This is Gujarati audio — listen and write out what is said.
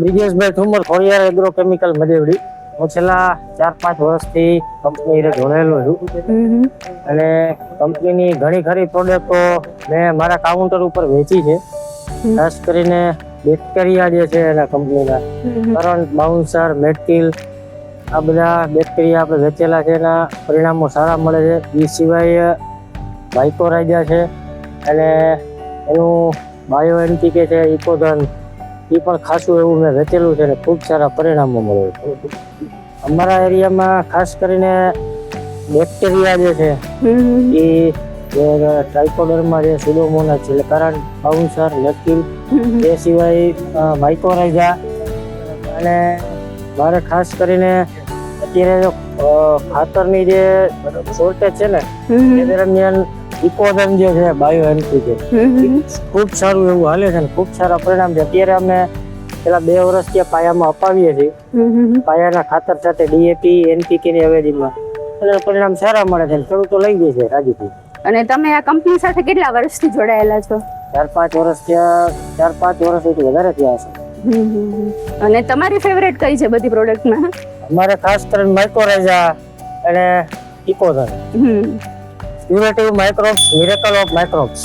Brijeshbhai Thumar Khodiyar agro chemical Madevadi. હું છેલ્લા 4-5 વર્ષથી કંપની જોડાયેલો છું અને કંપનીની ઘણી ખરી પ્રોડક્ટો મેં મારા કાઉન્ટર ઉપર વેચી છે. ખાસ કરીને બેક્ટેરિયા જે છે એના કંપનીના કરંટ, બાઉન્સર, મેટકિલ આ બધા બેક્ટેરિયા આપણે વેચેલા છે. એના પરિણામો સારા મળે છે. એ સિવાય માઇકોરાઇઝા છે અને એનું બાયો એનપીકે છે, ઇકોધન, એ પણ ખાસું એવું મેં વેચેલું છે અને ખૂબ સારા પરિણામો મળે છે. અમારા એરિયામાં ખાસ કરીને બેક્ટેરિયા જે છે એ ટ્રાઇકોડર્મા છે, સુડોમોનાસ છે, કરંટ, બાઉન્સર, મેટકિલ, એ સિવાય માઇકોરાઇઝા. અને મારે ખાસ કરીને અત્યારે ખાતરની જે શોર્ટેજ છે ને એ દરમિયાન ઇકોધન જે છે બાયો એનપીકે ખૂબ સારું એવું હાલે છે ને ખૂબ સારા પરિણામ છે. અત્યારે અમે પેલા 2 વર્ષથી પાયામાં અપાવીએ છીએ. પાયાના ખાતર સાથે ડીએપી, એનપીકે ની અવેજીમાં એટલે પરિણામ સારા મળે છે. ખેડૂતો લઈ જાય છે રાજીથી. અને તમે આ કંપની સાથે કેટલા વર્ષથી જોડાયેલા છો? 4-5 વર્ષ થયા. 4-5 વર્ષથી વધારે થયા છે. અને તમારી ફેવરેટ કઈ છે બધી પ્રોડક્ટમાં? અમારે ખાસ કરીને માઇકોરાઇઝા અને Ecodhan. Curative microbes, miracle of microbes.